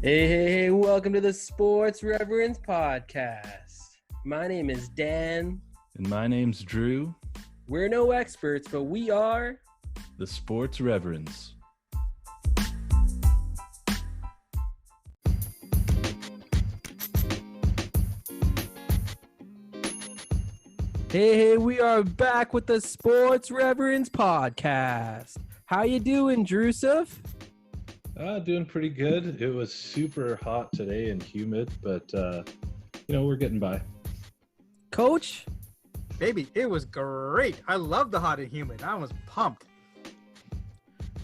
Hey, welcome to the Sports Reverends podcast. My name is Dan. And my name's Drew. We're no experts, but we are the Sports Reverends. Hey, we are back with the Sports Reverends podcast. How you doing, Drusuf? Doing pretty good. It was super hot today and humid, but, we're getting by. Coach? Baby, it was great. I love the hot and humid. I was pumped.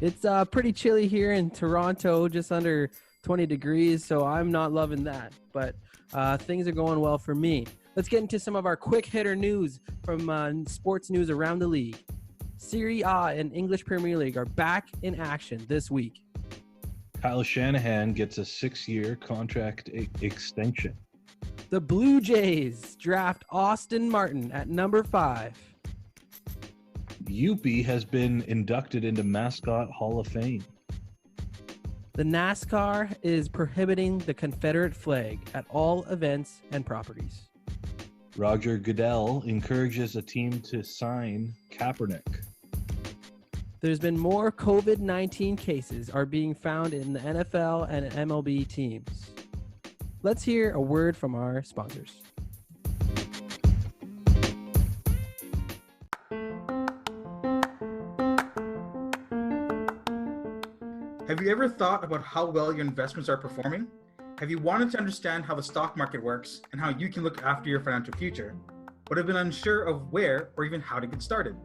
It's pretty chilly here in Toronto, just under 20 degrees, so I'm not loving that. But things are going well for me. Let's get into some of our quick hitter news from sports news around the league. Serie A and English Premier League are back in action this week. Kyle Shanahan gets a 6-year contract extension. The Blue Jays draft Austin Martin at number 5. Youppi has been inducted into Mascot Hall of Fame. The NASCAR is prohibiting the Confederate flag at all events and properties. Roger Goodell encourages a team to sign Kaepernick. There's been more COVID-19 cases are being found in the NFL and MLB teams. Let's hear a word from our sponsors. Have you ever thought about how well your investments are performing? Have you wanted to understand how the stock market works and how you can look after your financial future, but have been unsure of where or even how to get started?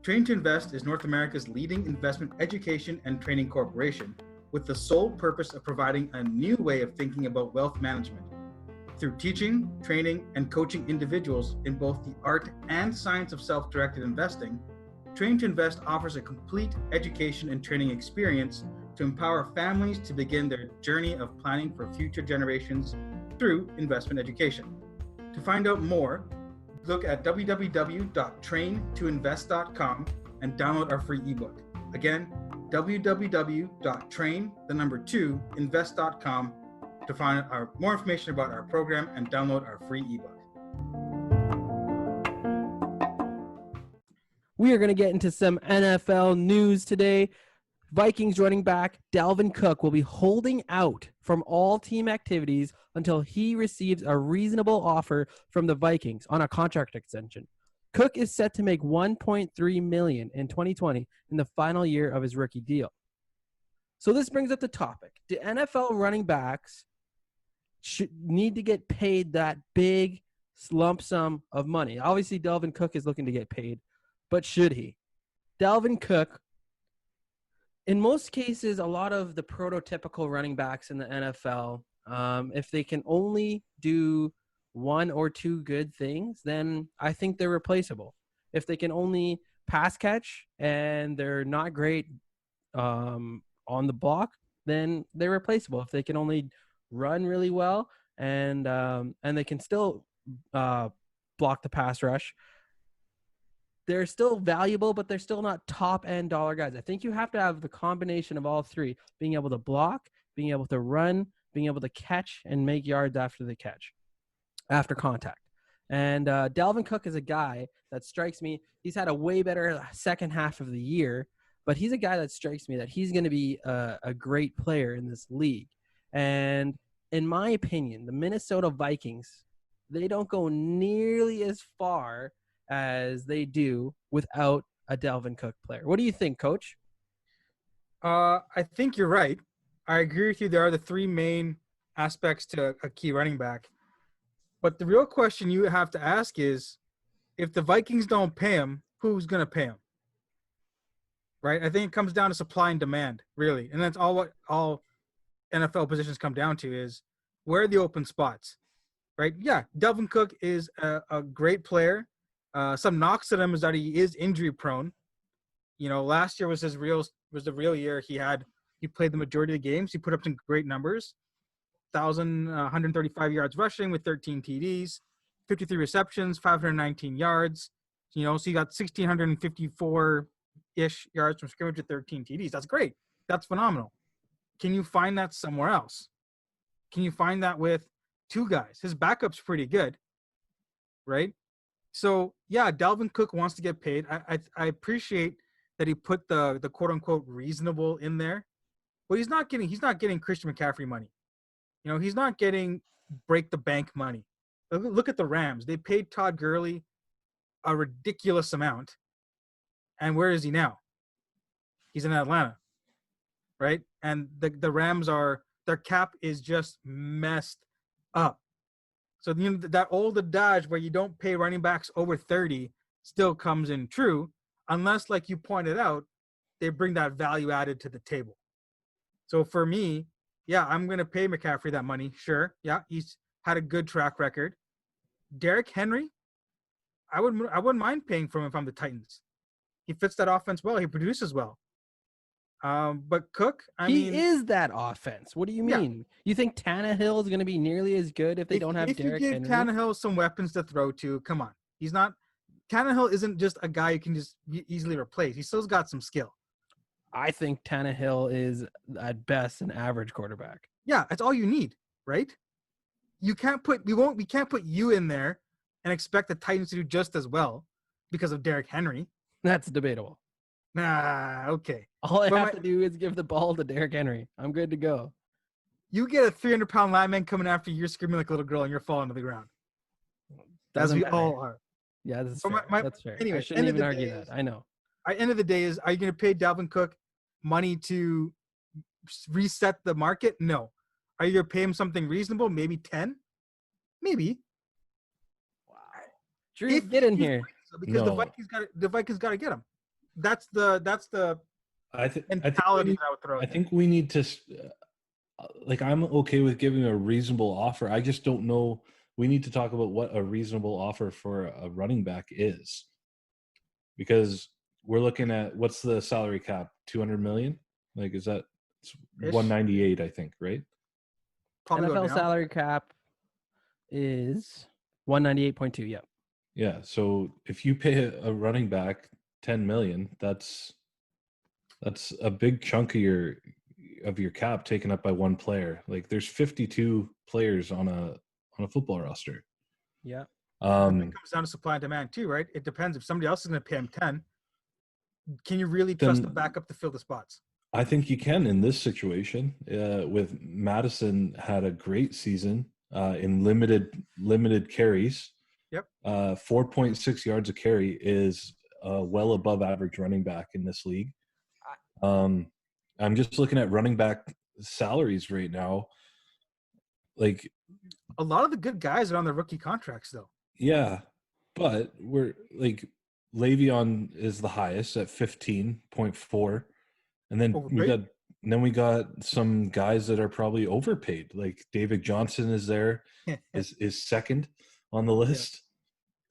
Train to Invest is North America's leading investment education and training corporation, with the sole purpose of providing a new way of thinking about wealth management. Through teaching, training, and coaching individuals in both the art and science of self-directed investing, Train to Invest offers a complete education and training experience to empower families to begin their journey of planning for future generations through investment education. To find out more, look at www.traintoinvest.com and download our free ebook. Again, www.train2invest.com to find more information about our program and download our free ebook. We are going to get into some NFL news today. Vikings running back Dalvin Cook will be holding out from all team activities until he receives a reasonable offer from the Vikings on a contract extension. Cook is set to make $1.3 million in 2020 in the final year of his rookie deal. So this brings up the topic. Do NFL running backs need to get paid that big lump sum of money? Obviously, Dalvin Cook is looking to get paid, but should he? Dalvin Cook, in most cases, a lot of the prototypical running backs in the NFL, if they can only do one or two good things, then I think they're replaceable. If they can only pass catch and they're not great on the block, then they're replaceable. If they can only run really well and they can still block the pass rush, they're still valuable, but they're still not top-end dollar guys. I think you have to have the combination of all three, being able to block, being able to run, being able to catch, and make yards after the catch, after contact. And Dalvin Cook is a guy that strikes me. He's had a way better second half of the year, but he's a guy that strikes me that he's going to be a great player in this league. And in my opinion, the Minnesota Vikings, they don't go nearly as far as they do without a Dalvin Cook player. What do you think, Coach? I think you're right. I agree with you. There are the three main aspects to a key running back. But the real question you have to ask is, if the Vikings don't pay him, who's going to pay him? Right? I think it comes down to supply and demand, really. And that's all NFL positions come down to is, where are the open spots? Right? Yeah, Dalvin Cook is a great player. Some knocks at him is that he is injury prone. Last year was the real year. He played the majority of the games. He put up some great numbers. 1,135 yards rushing with 13 TDs, 53 receptions, 519 yards. So he got 1,654-ish yards from scrimmage with 13 TDs. That's great. That's phenomenal. Can you find that somewhere else? Can you find that with two guys? His backup's pretty good, right? So yeah, Dalvin Cook wants to get paid. I appreciate that he put the quote unquote reasonable in there, but he's not getting Christian McCaffrey money. You know, he's not getting break the bank money. Look at the Rams. They paid Todd Gurley a ridiculous amount, and where is he now? He's in Atlanta, right? And the Rams their cap is just messed up. So you know, that old adage where you don't pay running backs over 30 still comes in true, unless, like you pointed out, they bring that value added to the table. So for me, yeah, I'm going to pay McCaffrey that money. Sure. Yeah, he's had a good track record. Derrick Henry, I wouldn't mind paying for him if I'm the Titans. He fits that offense well. He produces well. But Cook, He is that offense. What do you Yeah. mean? You think Tannehill is going to be nearly as good if they don't have Derrick Henry? If you give Tannehill some weapons to throw to, come on. He's not – Tannehill isn't just a guy you can just easily replace. He still's got some skill. I think Tannehill is at best an average quarterback. Yeah, that's all you need, right? We can't put you in there and expect the Titans to do just as well because of Derrick Henry. That's debatable. Nah, okay. All I have to do is give the ball to Derrick Henry. I'm good to go. You get a 300-pound lineman coming after you, you're screaming like a little girl, and you're falling to the ground. As we all are. Yeah, that's So fair. That's fair. Anyway, I shouldn't even argue that. I know. End of the day is, are you going to pay Dalvin Cook money to reset the market? No. Are you going to pay him something reasonable? Maybe 10? Maybe. Wow. Drew, get in here. Because the Vikings got to get him. That's the mentality that I would throw. I think we need to I'm okay with giving a reasonable offer. I just don't know. We need to talk about what a reasonable offer for a running back is, because we're looking at, what's the salary cap? 200 million? Like, is that 198? I think, right? Probably NFL salary cap is 198.2. Yep. Yeah. So if you pay a running back 10 million, that's a big chunk of your cap taken up by one player. Like, there's 52 players on a football roster. Yeah. It comes down to supply and demand too, right? It depends. If somebody else is going to pay him 10, can you really trust the backup to fill the spots? I think you can in this situation. With Madison had a great season in limited carries. Yep. 4.6 yards a carry is well above average running back in this league. I'm just looking at running back salaries right now. Like, a lot of the good guys are on their rookie contracts, though. Yeah, but we're like, Le'Veon is the highest at 15.4, and then we got some guys that are probably overpaid. Like David Johnson is there, is second on the list.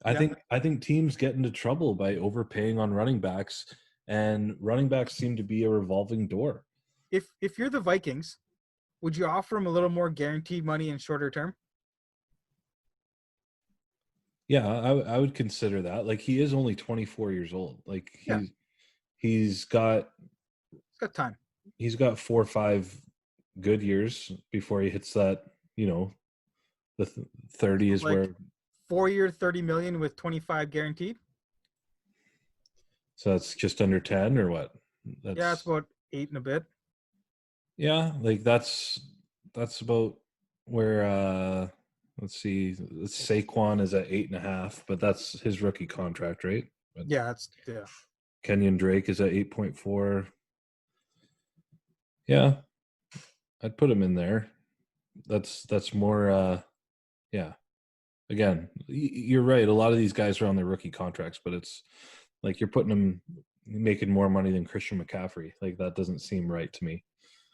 Yeah. I think teams get into trouble by overpaying on running backs, and running backs seem to be a revolving door. If you're the Vikings, would you offer him a little more guaranteed money in shorter term? Yeah, I would consider that. Like, he is only 24 years old. Like, he's got time. He's got 4 or 5 good years before he hits that, the 30 is like where 4-year, 30 million with 25 guaranteed. So that's just under 10 or what? It's about 8 and a bit. Yeah, like that's about where let's see, Saquon is at 8.5, but that's his rookie contract, right? But Kenyon Drake is at 8.4. Yeah, I'd put him in there. That's more. Yeah. Again, you're right. A lot of these guys are on their rookie contracts, but it's like you're putting them making more money than Christian McCaffrey. Like, that doesn't seem right to me.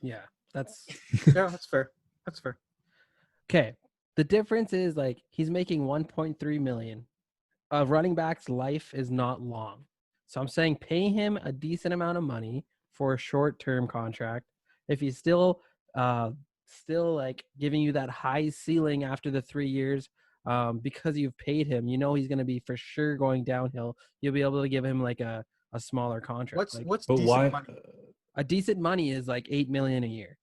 Yeah, that's fair. That's fair. Okay. The difference is, like, he's making 1.3 million. A running back's life is not long. So I'm saying pay him a decent amount of money for a short-term contract. If he's still like giving you that high ceiling after the 3 years, because you've paid him, he's going to be for sure going downhill. You'll be able to give him like a smaller contract. What's decent money? A decent money is like $8 million a year.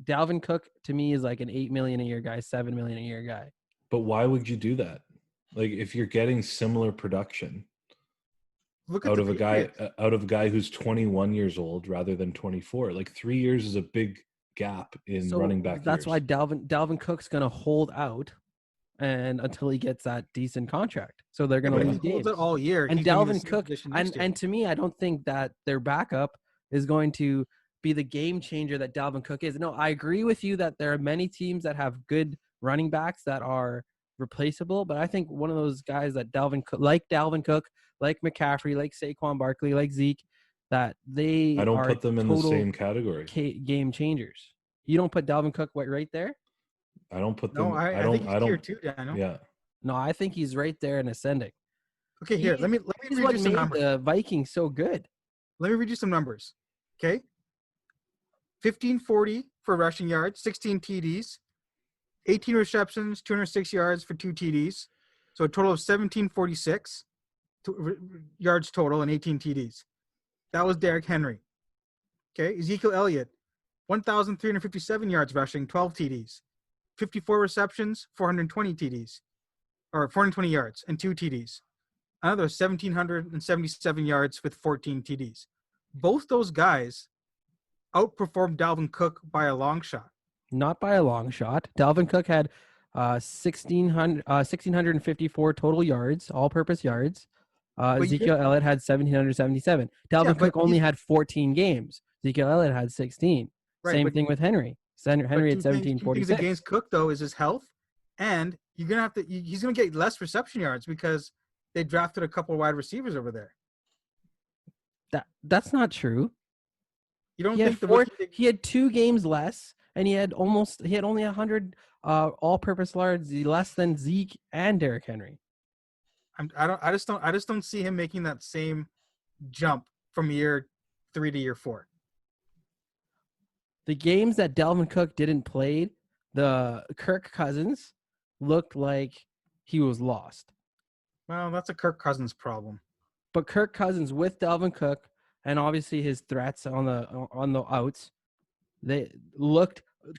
Dalvin Cook to me is like an $8 million a year guy, $7 million a year guy. But why would you do that? Like if you're getting similar production out of a guy who's 21 years old rather than 24, like 3 years is a big gap in running back. That's years. why Dalvin Cook's going to hold out and until he gets that decent contract. So they're going to lose games all year. And Dalvin Cook, and to me, I don't think that their backup is going to be the game changer that Dalvin Cook is. No, I agree with you that there are many teams that have good running backs that are replaceable, but I think one of those guys that Dalvin Cook, like McCaffrey, like Saquon Barkley, like Zeke, that I don't put them in the same category. Game changers. You don't put Dalvin Cook right there? I don't put them. No, I think he's tier 2, Daniel. Yeah. No, I think he's right there and ascending. Okay, here, let me read you some numbers. The Vikings so good. Let me read you some numbers. Okay. 1540 for rushing yards, 16 TDs, 18 receptions, 206 yards for 2 TDs. So a total of 1746 yards total and 18 TDs. That was Derrick Henry. Okay. Ezekiel Elliott, 1,357 yards rushing, 12 TDs, 54 receptions, 420 TDs, or 420 yards and 2 TDs. Another 1,777 yards with 14 TDs. Both those guys outperformed Dalvin Cook by a long shot. Not by a long shot. Dalvin Cook had 1,654 total yards, all-purpose yards. Ezekiel Elliott had 1,777. Dalvin Cook only had 14 games. Ezekiel Elliott had 16. Right, Same thing with Henry. Henry had 1,746. Things against Cook, though, is his health. And you're gonna he's going to get less reception yards because they drafted a couple of wide receivers over there. That's not true. You don't think he had 2 games less, and he had only 100 all-purpose yards less than Zeke and Derrick Henry. I just don't see him making that same jump from year 3 to year 4. The games that Dalvin Cook didn't play, the Kirk Cousins looked like he was lost. Well, that's a Kirk Cousins problem. But Kirk Cousins with Dalvin Cook and obviously his threats on the outs,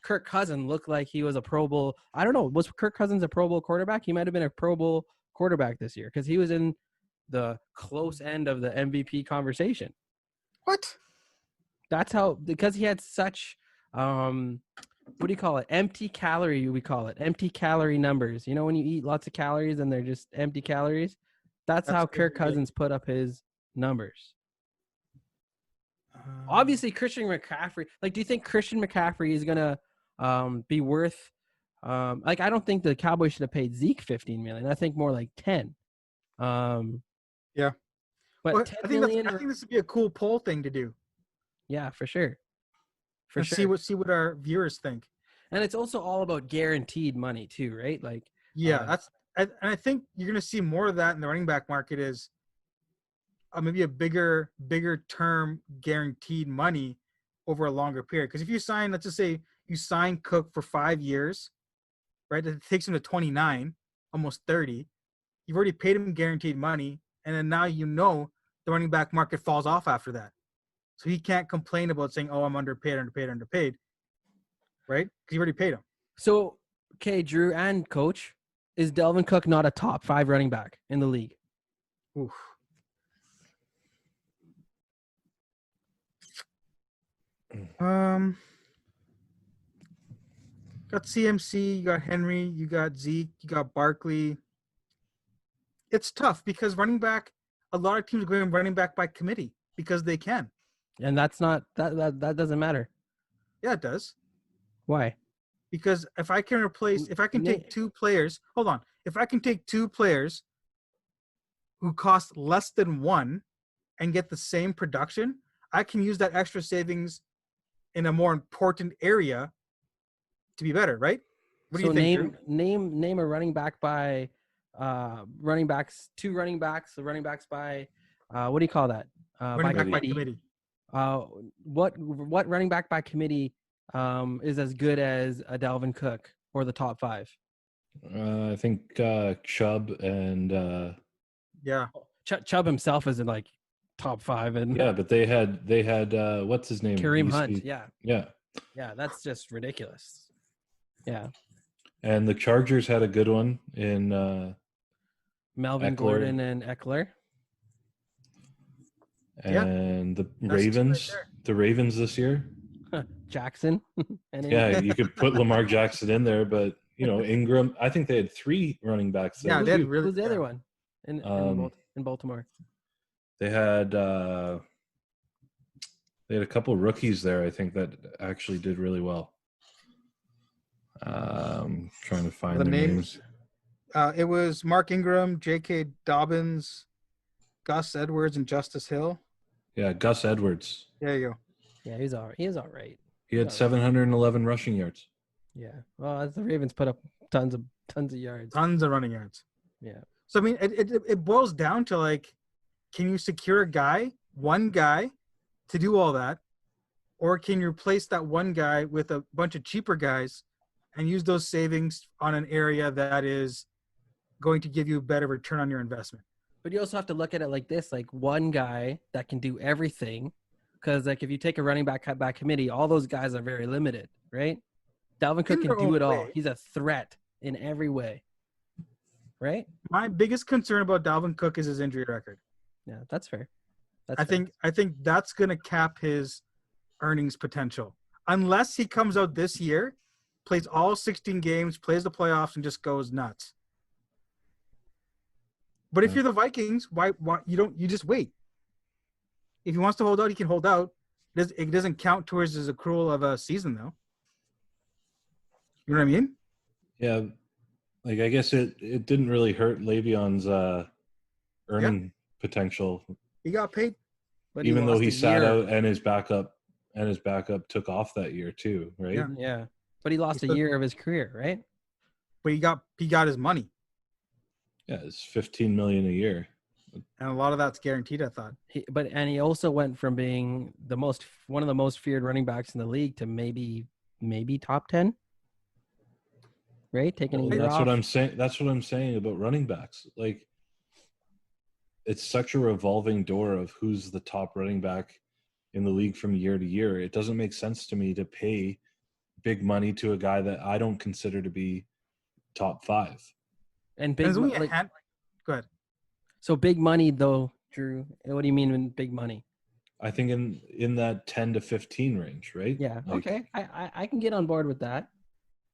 Kirk Cousins looked like he was a Pro Bowl. I don't know. Was Kirk Cousins a Pro Bowl quarterback? He might have been a Pro Bowl quarterback this year because he was in the close end of the MVP conversation. What? That's because he had such, what do you call it? Empty calorie, we call it. Empty calorie numbers. You know, when you eat lots of calories and they're just empty calories? That's how Kirk Cousins put up his numbers. Obviously, Christian McCaffrey. Like, do you think Christian McCaffrey is going to be worth, I don't think the Cowboys should have paid Zeke $15 million. I think more like 10. Yeah. But well, I think this would be a cool poll thing to do. Yeah, for sure. See what our viewers think. And it's also all about guaranteed money too, right? Like, yeah, I think you're going to see more of that in the running back market is maybe a bigger term guaranteed money over a longer period. Because if you sign, let's just say you sign Cook for 5 years, right? It takes him to 29, almost 30. You've already paid him guaranteed money, and then now the running back market falls off after that. So he can't complain about saying, "Oh, I'm underpaid," right? Because you already paid him. So, okay, Drew and Coach, is Dalvin Cook not a top 5 running back in the league? Oof. Got CMC, you got Henry, you got Zeke, you got Barkley. It's tough because running back, a lot of teams are going running back by committee because they can. And that's not that doesn't matter. Yeah, it does. Why? Because if I can take 2 players, hold on. If I can take 2 players who cost less than 1 and get the same production, I can use that extra savings in a more important area to be better, right? What do you think, Drew? Name a running back by running backs, 2 running backs, the running backs by what do you call that? Running back by committee. What running back by committee is as good as a Dalvin Cook or the top 5? I think Chubb and Chubb himself is in like top 5 and but they had what's his name? Kareem Hunt. Yeah. Yeah, that's just ridiculous. Yeah. And the Chargers had a good one in Melvin Eckler. Gordon and Eckler. And the Ravens. The Ravens this year. Jackson. Yeah, you could put Lamar Jackson in there, but Ingram. I think they had 3 running backs there. Yeah, they had really. Who's the other one in Baltimore? They had a couple rookies there, I think, that actually did really well. Trying to find their names. It was Mark Ingram, J.K. Dobbins, Gus Edwards, and Justice Hill. Yeah, Gus Edwards. There you go. Yeah, he was all right. He had 711 rushing yards. Yeah. Well, the Ravens put up tons of yards. Tons of running yards. Yeah. So I mean, it boils down to like, can you secure one guy, to do all that, or can you replace that one guy with a bunch of cheaper guys, and use those savings on an area that is going to give you a better return on your investment? But you also have to look at it like this: like one guy that can do everything. Because like if you take a running back cutback committee, all those guys are very limited, right? Dalvin Cook can do it all. He's a threat in every way, right? My biggest concern about Dalvin Cook is his injury record. Yeah, that's fair. I think that's going to cap his earnings potential. Unless he comes out this year, plays all 16 games, plays the playoffs, and just goes nuts. But if you're the Vikings, why you just wait? If he wants to hold out, he can hold out. It doesn't count towards his accrual of a season, though. You know what I mean? Yeah. Like, I guess it didn't really hurt Le'Veon's earning potential. He got paid. But even though he sat out and his backup took off that year too, right? Yeah. But he lost a year of his career, right? But he got his money. Yeah, it's $15 million a year. And a lot of that's guaranteed, I thought. He also went from being one of the most feared running backs in the league to maybe top 10. Right? Taking a year off. That's what I'm saying about running backs. Like, it's such a revolving door of who's the top running back in the league from year to year. It doesn't make sense to me to pay big money to a guy that I don't consider to be top 5. And big money. Go ahead. So big money, though, Drew. What do you mean in big money? I think in that 10 to 15 range, right? Yeah. Like, okay. I can get on board with that.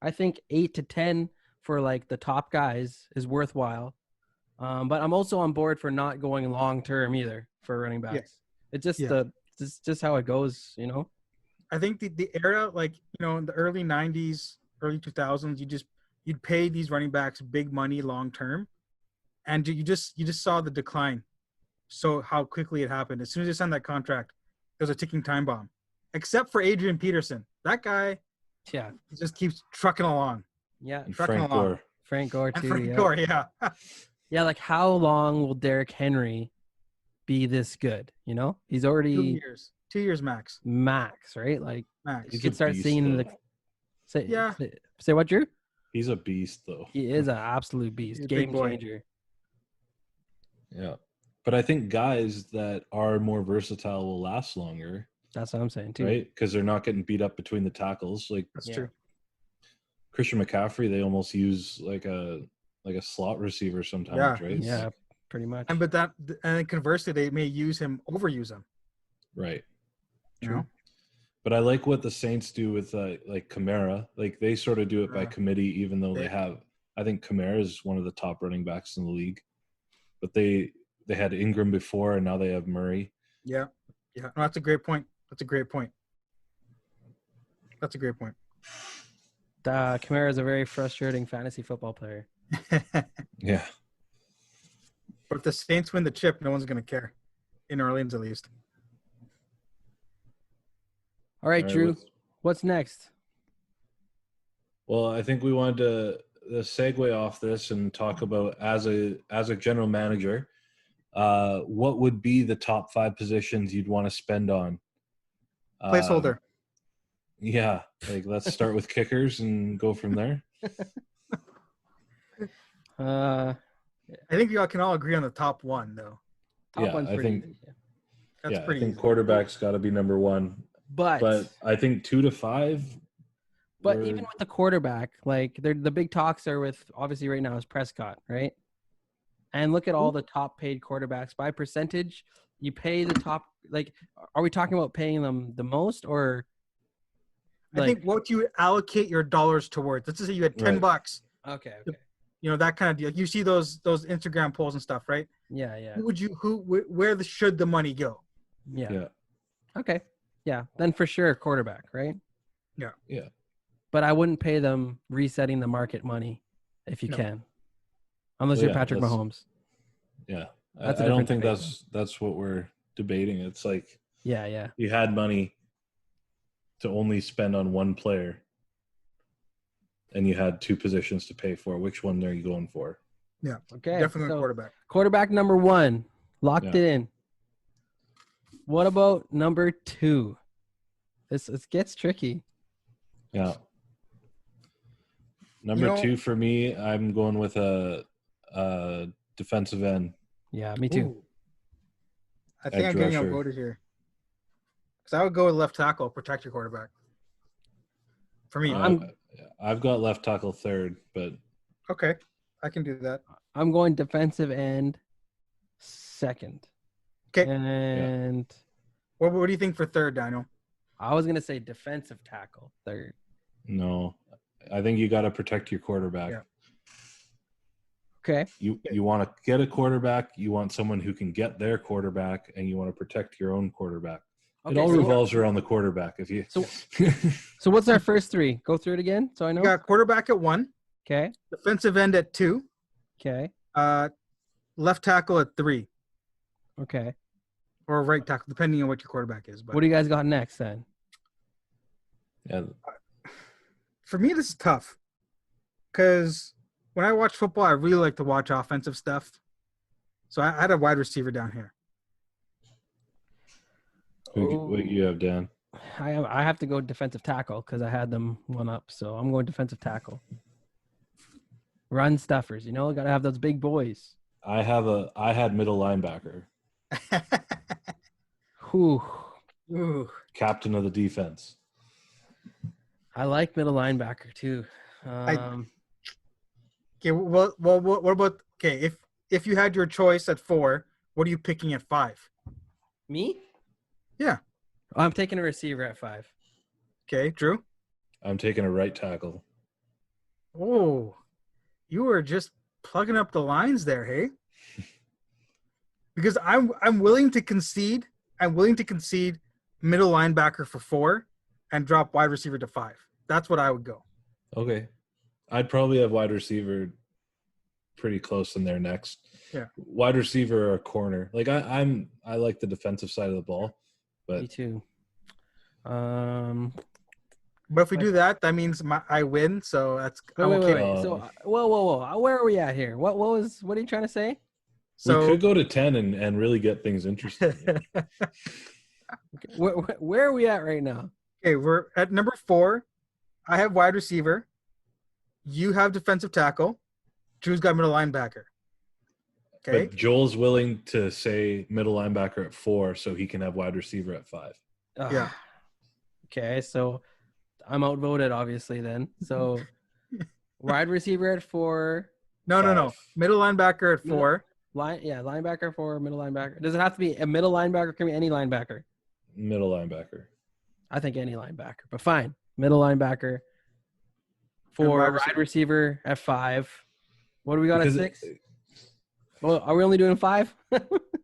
I think 8 to 10 for like the top guys is worthwhile. But I'm also on board for not going long term either for running backs. Yeah. It's just how it goes, you know. I think the era, like, you know, in the early 90s, early 2000s, you'd pay these running backs big money long term, and you just saw the decline. So how quickly it happened. As soon as they signed that contract, it was a ticking time bomb. Except for Adrian Peterson. That guy, he just keeps trucking along. Yeah. And Frank Gore. Frank Gore too. Frank Gore, yeah. Yeah, like how long will Derrick Henry be this good? You know, he's already 2 years. 2 years max. Max, right? Like max. You can start seeing say what, Drew? He's a beast, though. He is an absolute beast. Game changer. Yeah. But I think guys that are more versatile will last longer. That's what I'm saying, too. Right? Because they're not getting beat up between the tackles. Like, that's true. Christian McCaffrey, they almost use like a slot receiver sometimes, right? Yeah, pretty much. And then conversely, they may overuse him. Right. True. You know? But I like what the Saints do with like Kamara. Like, they sort of do it by committee, even though I think Kamara is one of the top running backs in the league. But they had Ingram before, and now they have Murray. Yeah. No, that's a great point. Kamara is a very frustrating fantasy football player. Yeah. But if the Saints win the chip, no one's going to care. In New Orleans, at least. All right, Drew. What's next? Well, I think we wanted to segue off this and talk about as a general manager, what would be the top 5 positions you'd want to spend on? Placeholder. Yeah, like let's start with kickers and go from there. I think y'all can all agree on the top 1, though. Top one's pretty easy. That's pretty I think easy. quarterback's got to be number 1. But I think 2 to 5. But even with the quarterback, like the big talks are with obviously right now is Prescott, right? And look at all the top paid quarterbacks by percentage. You pay the top. Like, are we talking about paying them the most or? I think what you allocate your dollars towards. Let's just say you had $10. Okay. You know, that kind of deal. You see those Instagram polls and stuff, right? Yeah. Where should the money go? Yeah. Okay. Yeah. Then for sure, quarterback, right? Yeah. But I wouldn't pay them resetting the market money if you can, unless you're Patrick Mahomes. Yeah, I don't think that's what we're debating. It's like, yeah, you had money to only spend on one player, and you had 2 positions to pay for. Which one are you going for? Yeah. Okay. Definitely quarterback. Quarterback number 1, locked it in. What about number 2? This gets tricky. Yeah. Number 2 for me, I'm going with a defensive end. Yeah, me too. Ooh. I think I'm getting outvoted here. Because I would go with left tackle, protect your quarterback. For me. I've got left tackle 3rd, but... Okay, I can do that. I'm going defensive end 2nd. Okay. And... What do you think for 3rd, Daniel? I was going to say defensive tackle 3rd. No. I think you got to protect your quarterback. Yeah. Okay. You want to get a quarterback, you want someone who can get their quarterback, and you want to protect your own quarterback. Okay, it all revolves around the quarterback. So what's our first 3? Go through it again so I know. You got quarterback at 1. Okay. Defensive end at 2. Okay. Left tackle at 3. Okay. Or right tackle, depending on what your quarterback is. But what do you guys got next then? Yeah. For me, this is tough. Because when I watch football, I really like to watch offensive stuff. So I had a wide receiver down here. What do you have, Dan? I have to go defensive tackle because I had them one up. So I'm going defensive tackle. Run stuffers, got to have those big boys. I had middle linebacker. Ooh. Captain of the defense. I like middle linebacker too. Okay, well, what about if you had your choice at 4, what are you picking at 5? Me? Yeah. I'm taking a receiver at 5. Okay, Drew? I'm taking a right tackle. Oh, you were just plugging up the lines there, hey? Because I'm willing to concede. I'm willing to concede middle linebacker for 4 and drop wide receiver to 5. That's what I would go. Okay. I'd probably have wide receiver pretty close in there next. Yeah. Wide receiver or corner. Like I like the defensive side of the ball. But me too. But if we do that means I win. So that's wait. So whoa. Where are we at here? What are you trying to say? So we could go to 10 and really get things interesting. Where are we at right now? Okay, we're at number 4. I have wide receiver. You have defensive tackle. Drew's got middle linebacker. Okay. But Joel's willing to say middle linebacker at 4 so he can have wide receiver at 5. Yeah. Okay, so I'm outvoted obviously then. So wide receiver at 4. No. Middle linebacker at 4. Linebacker 4, middle linebacker. Does it have to be a middle linebacker? Can be any linebacker? Middle linebacker. I think any linebacker, but fine. Middle linebacker. 4, wide receiver at 5. What do we got at 6? Well, are we only doing 5?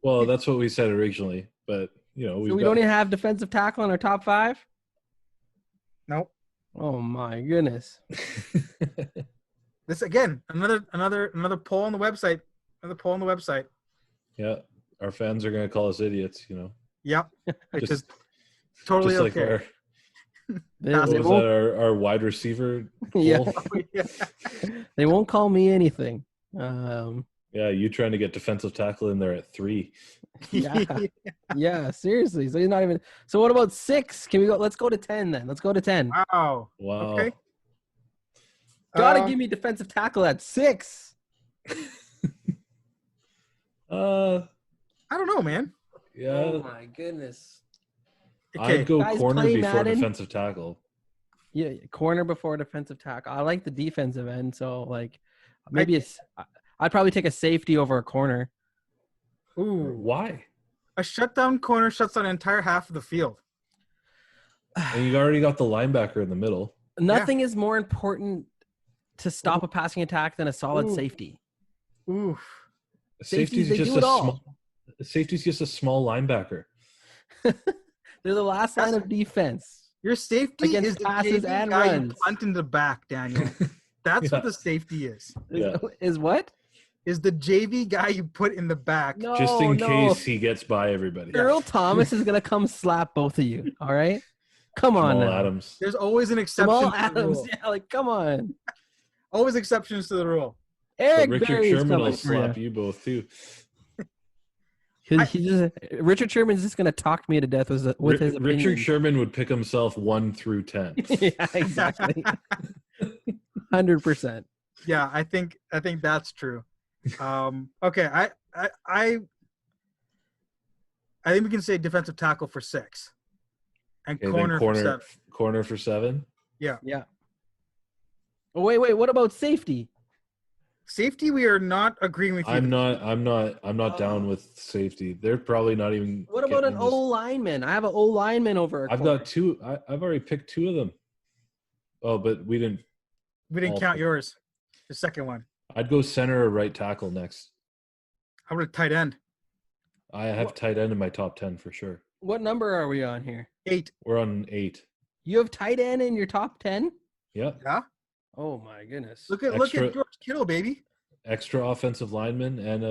Well, that's what we said originally, but we don't even have defensive tackle in our top 5. Nope. Oh my goodness. This again, another poll on the website. Another poll on the website. Yeah, our fans are gonna call us idiots. Yep. It's just totally just okay. Like was that our wide receiver poll? Yeah. They won't call me anything. Yeah, you trying to get defensive tackle in there at 3. Yeah, seriously. So he's not even. So what about 6? Can we go? Let's go to 10 then. Let's go to 10. Wow. Okay. Gotta give me defensive tackle at 6. I don't know, man. Yeah. Oh my goodness. I'd go Guys corner play before Madden. defensive tackle. Yeah, corner before defensive tackle. I like the defensive end, so like maybe I'd probably take a safety over a corner. Ooh. Why? A shutdown corner shuts down an entire half of the field. And you already got the linebacker in the middle. Nothing is more important to stop a passing attack than a solid safety. Oof. Safeties, they do it all. Safety's just a small linebacker. They're the last line of defense. Your safety Against is the passes JV and guy runs. you punt in the back, Daniel. That's what the safety is. Yeah. Is what? Is the JV guy you put in the back. No, Just in case he gets by everybody. Earl Thomas is gonna come slap both of you. All right, come on Jamal now. Adams. There's always an exception Jamal to the Adams. rule. Yeah, like come on. Always exceptions to the rule. Eric But Richard Berry's Sherman coming will for slap you both too. Richard Sherman's just gonna talk me to death with his opinion. Richard Sherman would pick himself 1 through 10. Yeah, exactly. 100%. Yeah, I think that's true. Okay, I think we can say defensive tackle for 6, and Okay, corner for 7. Corner for 7. Yeah. Oh, wait. What about safety? Safety, we are not agreeing with you. I'm not down with safety. They're probably not even. What about an getting this- O lineman? I have an O lineman over a I've corner. got 2. I've already picked 2 of them. Oh, but we didn't. We didn't count yours. The second one. I'd go center or right tackle next. How about a tight end? I have tight end in my top 10 for sure. What number are we on here? 8. We're on 8. You have tight end in your top 10? Yeah. Yeah. Oh my goodness. Look at George Kittle, baby. Extra offensive lineman and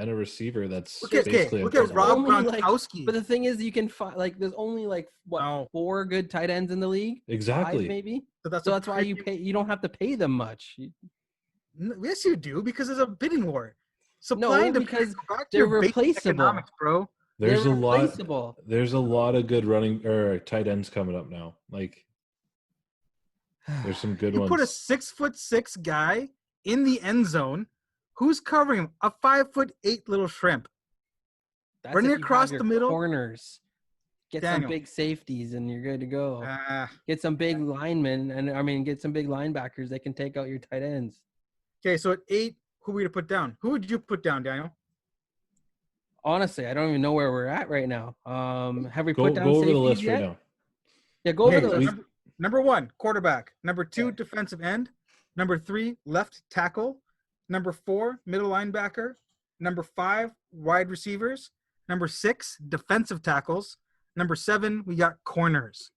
a receiver. That's Look at basically Rob Only, like, Gronkowski. But the thing is, you can find there's only 4 good tight ends in the league. Exactly. 5 maybe. So That's why you don't have to pay them much. Yes, you do, because there's a bidding war. No, because they're replaceable, bro. There's They're a lot. replaceable. There's a lot of good running or tight ends coming up now. Like there's some good ones. Put a 6'6" guy in the end zone. Who's covering him? A 5'8" little shrimp. That's Running if you across have the your middle. Corners. Get some Daniel. big safeties and you're good to go. Get some big linemen get some big linebackers that can take out your tight ends. Okay, so at 8, who are we to put down? Who would you put down, Daniel? Honestly, I don't even know where we're at right now. Have we Go put down over the safeties list yet? right now. Yeah, go over Okay, the so list. number 1, quarterback. Number 2, defensive end. Number 3, left tackle. Number 4, middle linebacker. Number 5, wide receivers. Number 6, defensive tackles. Number 7, we got corners.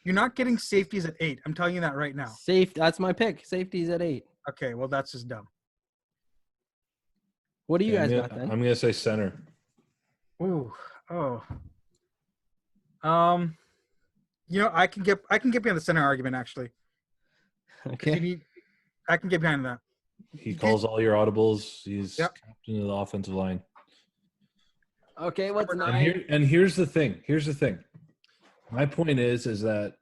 You're not getting safeties at 8. I'm telling you that right now. That's my pick. Safeties at 8. Okay, well, that's just dumb. What do you guys I'm got then? gonna say center. Ooh, oh. I can get behind the center argument actually. Okay. I can get behind that. He calls all your audibles. He's captain of the offensive line. Okay, what's 9? And here's the thing. My point is that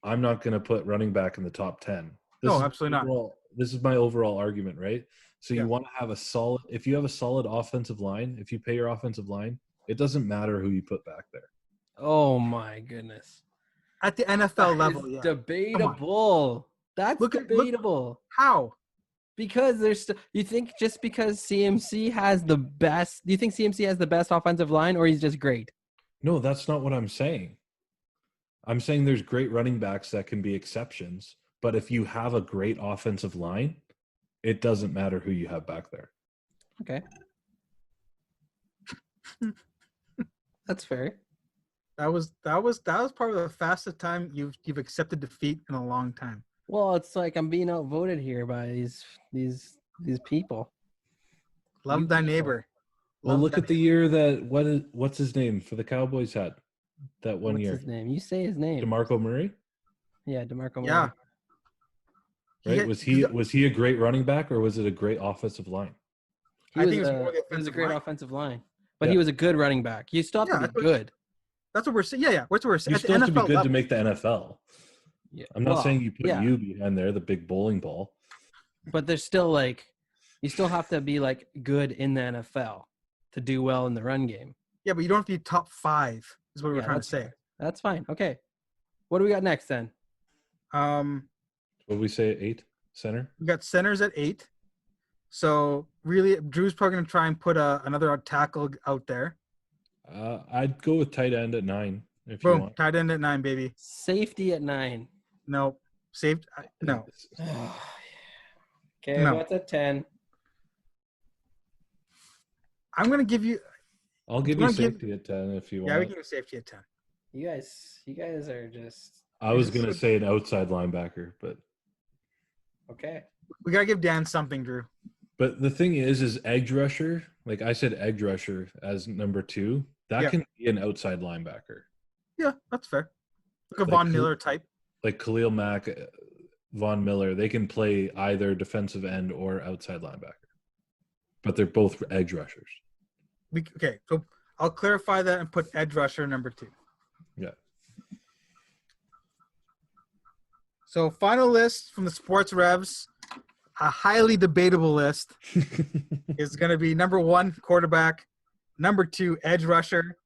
I'm not going to put running back in the top 10. No, absolutely not. This is my overall argument, right? So Yeah. you want to have if you have a solid offensive line, if you pay your offensive line, it doesn't matter who you put back there. Oh my goodness. At the NFL level, Is yeah. debatable. That's debatable. How? Because you think just because CMC has the best, do you think CMC has the best offensive line or he's just great? No, that's not what I'm saying. I'm saying there's great running backs that can be exceptions, but if you have a great offensive line, it doesn't matter who you have back there. Okay. That's fair. That was probably the fastest time you've accepted defeat in a long time. Well, it's like I'm being outvoted here by these people. Love thy neighbor. Well, look at the year that what's his name for the Cowboys had that one What's year. his name? You say his name. DeMarco Murray? Yeah, DeMarco Murray. Yeah. Right? Was he a great running back or was it a great offensive line? He was a great offensive line. But he was a good running back. You still have to be good. That's what we're saying. Yeah. What's what we're saying. You still have to be good to make the NFL. Yeah. I'm not saying you put you behind there, the big bowling ball. But there's still you still have to be good in the NFL to do well in the run game. Yeah, but you don't have to be top 5 is what we're trying to say. Fair. That's fine. Okay. What do we got next then? What did we say? 8 center. We got centers at 8. So really, Drew's probably going to try and put another tackle out there. I'd go with tight end at 9 if Boom, you want. tight end at 9, baby. Safety at 9. No, no. Okay, No. what's at 10? I'm going to give you. I'll give you safety at 10 if you want. Yeah, we can give safety at 10. You guys are just. I was going to say an outside linebacker, but. Okay. We got to give Dan something, Drew. But the thing is edge rusher. Like I said, edge rusher as number 2. That can be an outside linebacker. Yeah, that's fair. Like a Von Miller type. Like Khalil Mack, Von Miller, they can play either defensive end or outside linebacker. But they're both edge rushers. Okay, so I'll clarify that and put edge rusher number 2. Yeah. So final list from the Sports Revs, a highly debatable list, is going to be number 1, quarterback, number 2, edge rusher,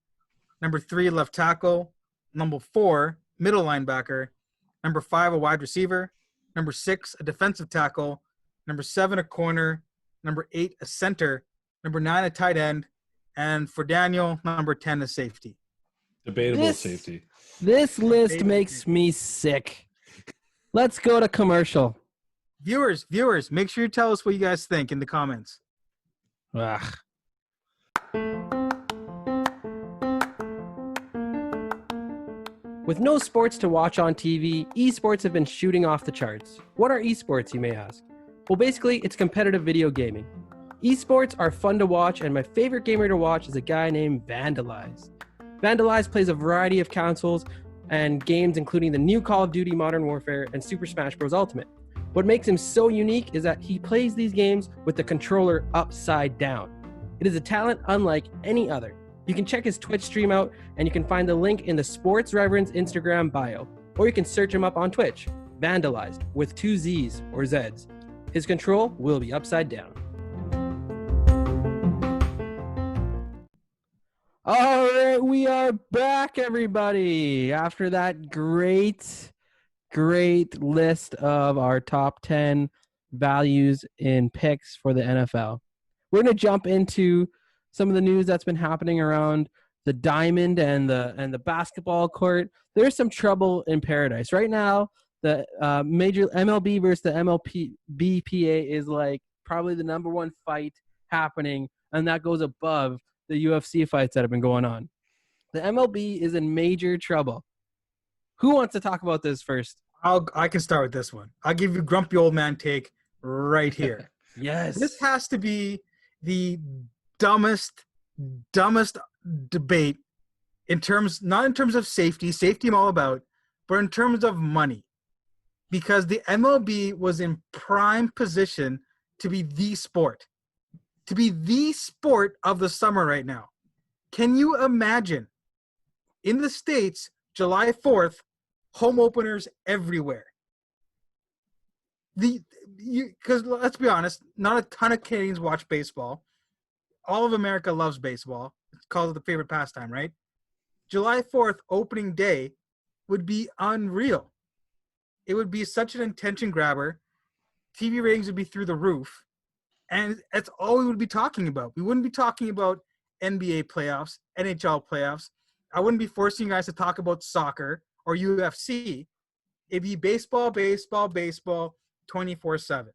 number 3, left tackle, number 4, middle linebacker, number 5, a wide receiver, number 6, a defensive tackle, number 7, a corner, number 8, a center, number 9, a tight end, and for Daniel, number 10, a safety. Debatable safety. This list makes me sick. Let's go to commercial. Viewers, make sure you tell us what you guys think in the comments. Ugh. With no sports to watch on TV, esports have been shooting off the charts. What are esports, you may ask? Well, basically, it's competitive video gaming. Esports are fun to watch, and my favorite gamer to watch is a guy named Vandalize. Vandalize plays a variety of consoles and games, including the new Call of Duty Modern Warfare and Super Smash Bros. Ultimate. What makes him so unique is that he plays these games with the controller upside down. It is a talent unlike any other. You can check his Twitch stream out, and you can find the link in the Sports Reverends Instagram bio, or you can search him up on Twitch, Vandalized, with 2 Z's or Z's. His control will be upside down. All right, we are back, everybody. After that great list of our top 10 values in picks for the NFL. We're going to jump into some of the news that's been happening around the diamond and the basketball court. There's some trouble in paradise. Right now, the major MLB versus the MLB is like probably the number 1 fight happening, and that goes above the UFC fights that have been going on. The MLB is in major trouble. Who wants to talk about this first? I can start with this one. I'll give you grumpy old man take right here. Yes. This has to be the dumbest debate not in terms of safety I'm all about, but in terms of money. Because the MLB was in prime position to be the sport of the summer right now. Can you imagine in the States, July 4th, home openers everywhere? Because let's be honest, not a ton of Canadians watch baseball. All of America loves baseball. It's called the favorite pastime, right? July 4th, opening day, would be unreal. It would be such an attention grabber. TV ratings would be through the roof. And that's all we would be talking about. We wouldn't be talking about NBA playoffs, NHL playoffs. I wouldn't be forcing you guys to talk about soccer or UFC. It'd be baseball, 24/7.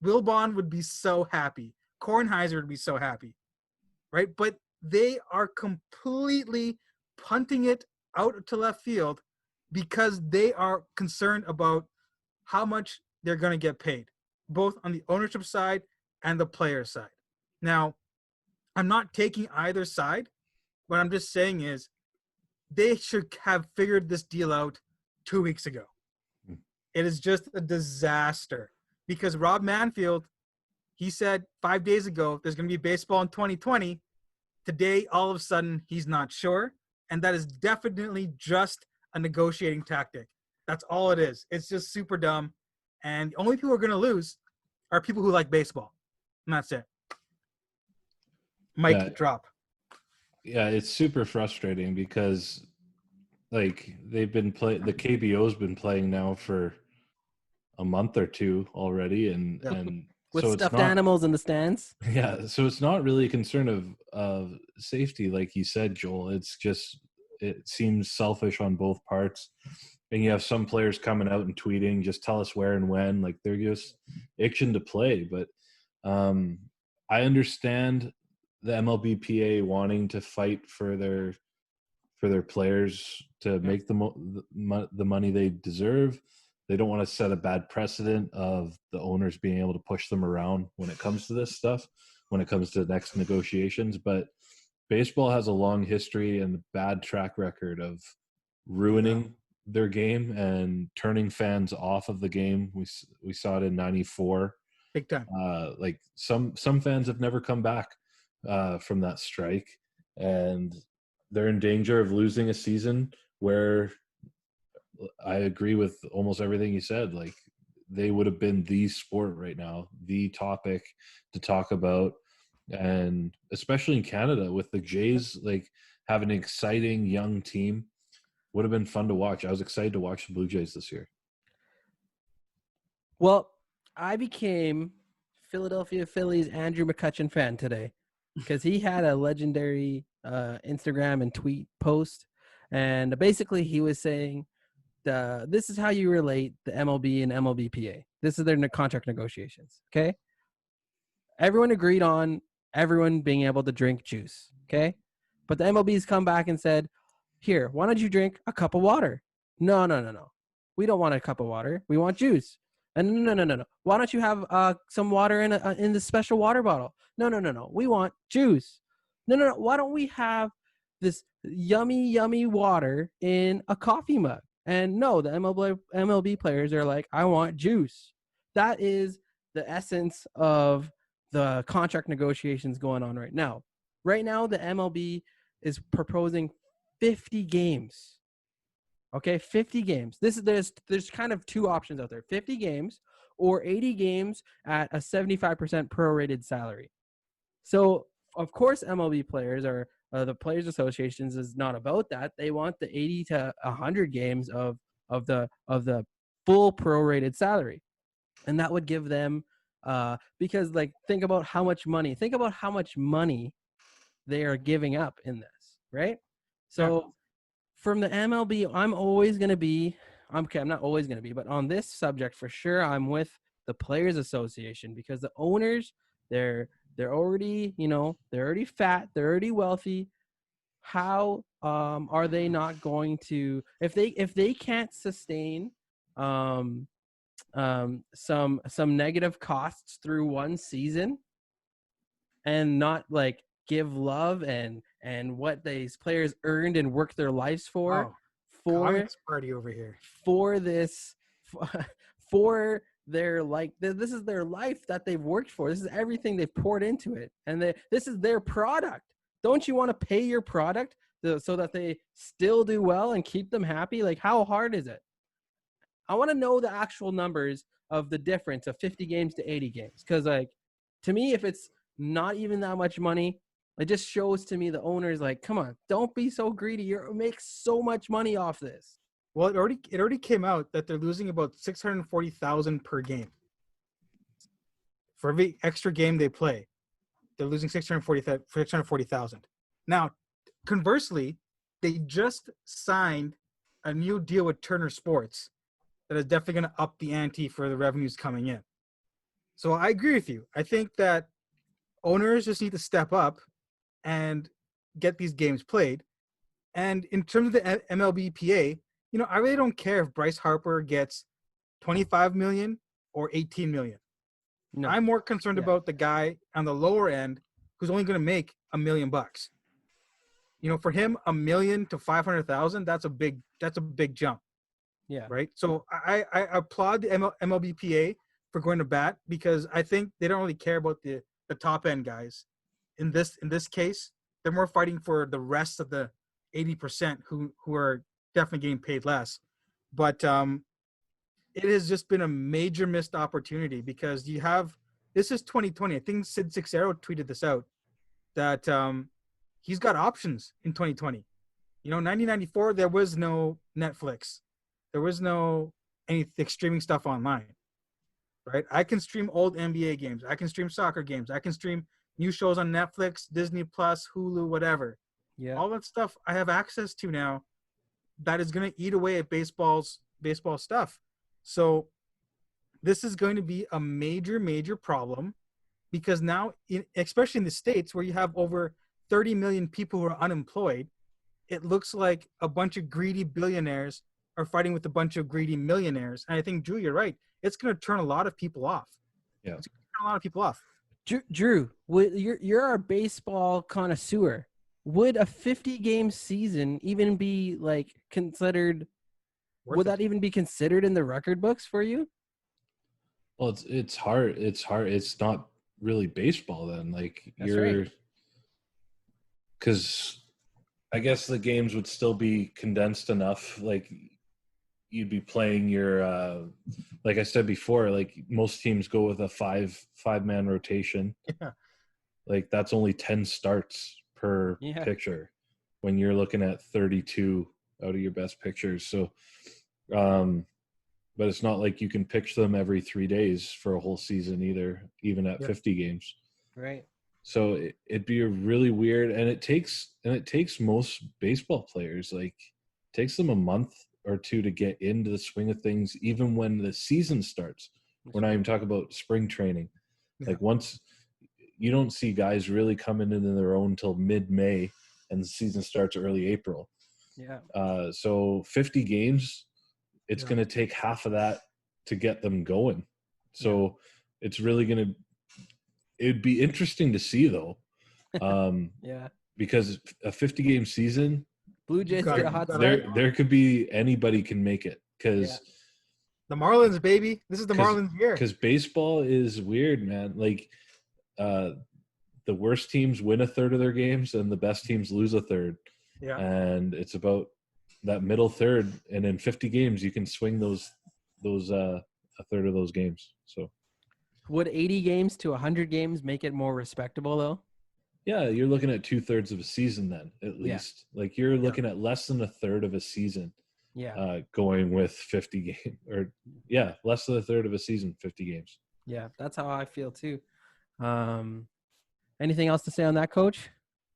Wilbon would be so happy. Kornheiser would be so happy, right? But they are completely punting it out to left field because they are concerned about how much they're going to get paid, both on the ownership side and the player side. Now, I'm not taking either side. What I'm just saying is they should have figured this deal out 2 weeks ago. It is just a disaster because Rob Manfield, he said 5 days ago, there's going to be baseball in 2020. Today, all of a sudden, he's not sure. And that is definitely just a negotiating tactic. That's all it is. It's just super dumb. And the only people who are going to lose are people who like baseball. And that's it. Mic drop. Yeah, it's super frustrating because like the KBO's been playing now for a month or two already, and With so it's stuffed not. animals in the stands. Yeah, so it's not really a concern of safety, like you said, Joel. It's just it seems selfish on both parts. And you have some players coming out and tweeting, just tell us where and when, like they're just itching to play. But um, I understand the MLBPA wanting to fight for their players to make the money they deserve. They don't want to set a bad precedent of the owners being able to push them around when it comes to this stuff, when it comes to the next negotiations. But baseball has a long history and bad track record of ruining their game and turning fans off of the game. We saw it in '94. Big time. Like some fans have never come back from that strike, and they're in danger of losing a season where I agree with almost everything you said. Like they would have been the sport right now, the topic to talk about. And especially in Canada with the Jays, like having an exciting young team would have been fun to watch. I was excited to watch the Blue Jays this year. Well, I became Philadelphia Phillies Andrew McCutchen fan today because he had a legendary Instagram and tweet post. And basically he was saying, this is how you relate the MLB and MLBPA. This is their contract negotiations, okay? Everyone agreed on everyone being able to drink juice, okay? But the MLB's come back and said, here, why don't you drink a cup of water? No. We don't want a cup of water. We want juice. And no. Why don't you have some water in the special water bottle? No. We want juice. No. Why don't we have this yummy water in a coffee mug? And no, the MLB players are like, I want juice. That is the essence of the contract negotiations going on right now. Right now, the MLB is proposing 50 games. Okay, 50 games. There's kind of two options out there: 50 games or 80 games at a 75% prorated salary. So, of course, MLB players are the Players Associations is not about that. They want the 80 to 100 games of the full prorated salary, and that would give them because like think about how much money they are giving up in this, right? So from the MLB, I'm not always going to be, but on this subject for sure, I'm with the Players Association because the owners, they're already, they're already fat, they're already wealthy. How are they not going to, if they can't sustain some negative costs through one season and not like give love and what these players earned and worked their lives for Comics party over here for this for their this is their life that they've worked for. This is everything they've poured into it, and this is their product. Don't you want to pay your product so that they still do well and keep them happy? Like, how hard is it? I want to know the actual numbers of the difference of 50 games to 80 games. Because, like, to me, if it's not even that much money, it just shows to me the owners, like, come on, don't be so greedy. You make so much money off this. Well, it already came out that they're losing about $640,000 per game. For every extra game they play, they're losing $640,000. Now, conversely, they just signed a new deal with Turner Sports that is definitely going to up the ante for the revenues coming in. So I agree with you. I think that owners just need to step up and get these games played. And in terms of the MLBPA, I really don't care if Bryce Harper gets 25 million or 18 million. No. I'm more concerned about the guy on the lower end who's only going to make $1 million. For him, $1 million to 500,000, that's a big jump. Yeah. Right. So I applaud the MLBPA for going to bat because I think they don't really care about the top end guys. In this case, they're more fighting for the rest of the 80% who are definitely getting paid less. But it has just been a major missed opportunity because this is 2020. I think Sid Sixero tweeted this out that he's got options in 2020. 1994, there was no Netflix. There was no anything streaming stuff online, right? I can stream old NBA games. I can stream soccer games. I can stream new shows on Netflix, Disney Plus, Hulu, whatever. Yeah. All that stuff I have access to now that is going to eat away at baseball stuff. So this is going to be a major, major problem because now, especially in the States where you have over 30 million people who are unemployed, it looks like a bunch of greedy billionaires are fighting with a bunch of greedy millionaires. And I think, Drew, you're right. It's going to turn a lot of people off. Yeah. It's going to turn a lot of people off. Drew, you're a baseball connoisseur. Would a 50-game season even be like considered? Would that even be considered in the record books for you? Well, it's hard. It's hard. It's not really baseball then. Like you're, because I guess the games would still be condensed enough. Like you'd be playing your, like I said before, like most teams go with a five-man rotation. Yeah. Like that's only 10 starts per pitcher when you're looking at 32 out of your best pitchers. So, but it's not like you can pitch them every 3 days for a whole season either, even at 50 games. Right. So it'd be a really weird, and it takes most baseball players, like it takes them a month or two to get into the swing of things, even when the season starts. We're not even talking about spring training. Yeah. Like once you don't see guys really coming into their own till mid-May, and the season starts early April. Yeah. So 50 games, it's going to take half of that to get them going. So it's really going to. It'd be interesting to see though. Because a 50-game season, Blue Jays are a hot there could be anybody can make it because the Marlins, baby. This is the Marlins year. Because baseball is weird, man. Like the worst teams win a third of their games and the best teams lose a third. Yeah. And it's about that middle third, and in 50 games you can swing those a third of those games. So would 80 games to 100 games make it more respectable though? Yeah, you're looking at 2/3 of a season then, at least. Like you're looking at less than a third of a season. Yeah. Going with 50 games, or less than a third of a season, 50 games. Yeah, that's how I feel too. Anything else to say on that, Coach?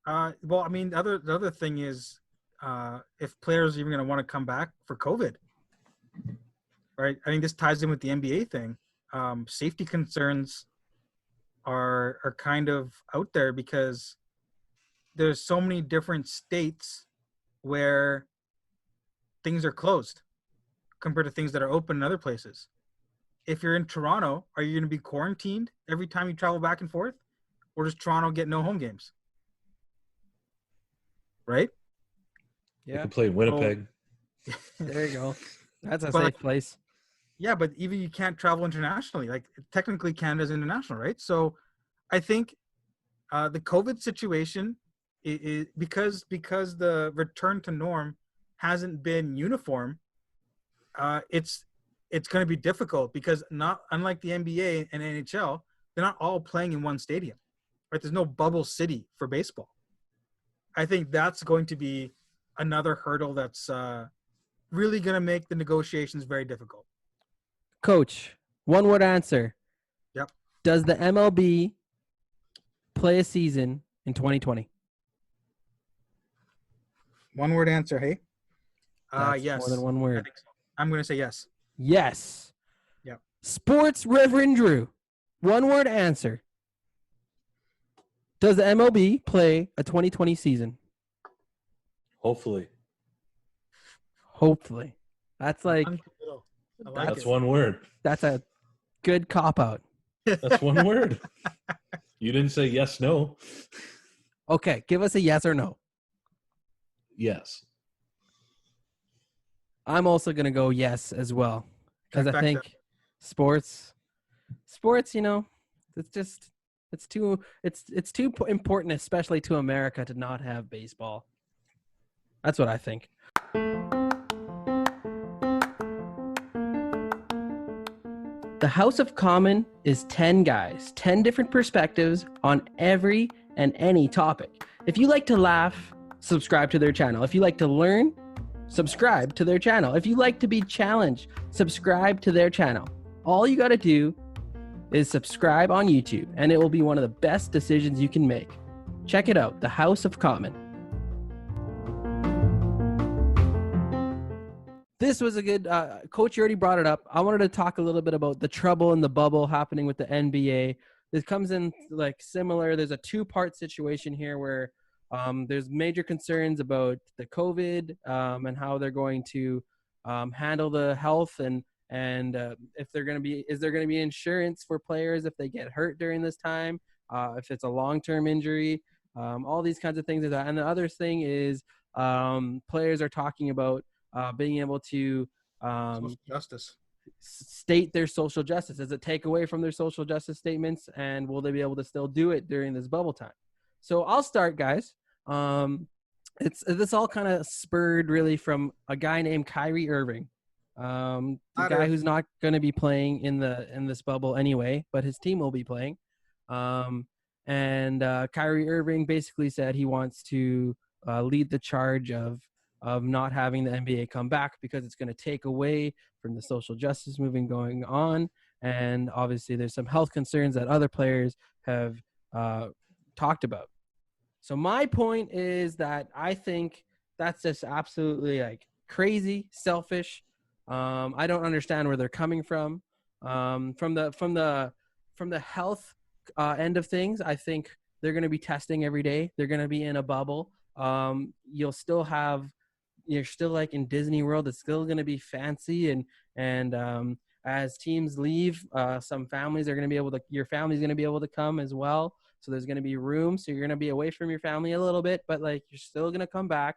Well, I mean, the other thing is, if players are even going to want to come back for COVID, right? I think this ties in with the NBA thing. Safety concerns are kind of out there because there's so many different states where things are closed compared to things that are open in other places. If you're in Toronto, are you going to be quarantined every time you travel back and forth? Or does Toronto get no home games? Right? Yeah. You can play in Winnipeg. There you go. That's a safe place. Yeah, but even you can't travel internationally. Like technically Canada's international, right? So I think the COVID situation is because the return to norm hasn't been uniform. It's going to be difficult because unlike the NBA and NHL, they're not all playing in one stadium, right? There's no bubble city for baseball. I think that's going to be another hurdle that's really going to make the negotiations very difficult. Coach, one-word answer. Yep. Does the MLB play a season in 2020? One-word answer, hey? Yes. More than one word. I think so. I'm going to say yes. Yes. Yep. Sports Reverend Drew. One-word answer. Does the MLB play a 2020 season? Hopefully. That's like that's one word. That's a good cop-out. That's one word. You didn't say yes, no. Okay, give us a yes or no. Yes. I'm also going to go yes as well. Because I think sports, it's too important, especially to America, to not have baseball. That's what I think. The House of Common is 10 guys, 10 different perspectives on every and any topic. If you like to laugh, subscribe to their channel. If you like to learn, subscribe to their channel. If you like to be challenged, subscribe to their channel. All you got to do is subscribe on YouTube, and it will be one of the best decisions you can make. Check it out, The House of Common. This was a good, Coach, you already brought it up. I wanted to talk a little bit about the trouble in the bubble happening with the NBA. This comes in like similar. There's a two-part situation here where there's major concerns about the COVID and how they're going to handle the health and if they're going to be, is there going to be insurance for players if they get hurt during this time, if it's a long-term injury, all these kinds of things. And the other thing is players are talking about being able to social justice. State their social justice. Does it take away from their social justice statements, and will they be able to still do it during this bubble time? So I'll start, guys. This all kind of spurred really from a guy named Kyrie Irving, the guy who's not going to be playing in this bubble anyway, but his team will be playing. And Kyrie Irving basically said he wants to lead the charge of not having the NBA come back because it's going to take away from the social justice movement going on. And obviously there's some health concerns that other players have talked about. So my point is that I think that's just absolutely like crazy, selfish. I don't understand where they're coming from. From the health end of things, I think they're going to be testing every day. They're going to be in a bubble. You're still like in Disney World. It's still going to be fancy. And as teams leave, some families are going to be your family's going to be able to come as well. So there's going to be room. So you're going to be away from your family a little bit, but like you're still going to come back.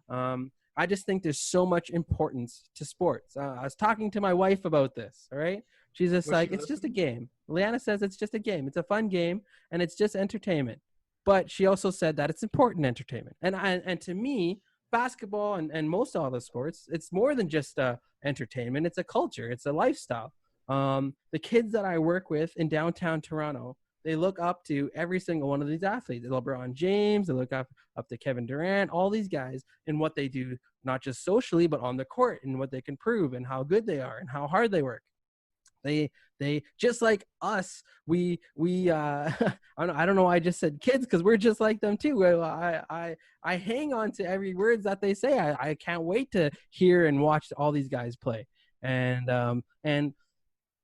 I just think there's so much importance to sports. I was talking to my wife about this. All right. She's just it's just a game. Leanna says it's just a game. It's a fun game and it's just entertainment. But she also said that it's important entertainment. And to me, basketball and most all the sports, it's more than just entertainment. It's a culture. It's a lifestyle. The kids that I work with in downtown Toronto, they look up to every single one of these athletes. LeBron James, they look up to Kevin Durant, all these guys in what they do, not just socially, but on the court and what they can prove and how good they are and how hard they work. They just like us. We I don't know why I just said kids because we're just like them too. I hang on to every words that they say. I can't wait to hear and watch all these guys play. And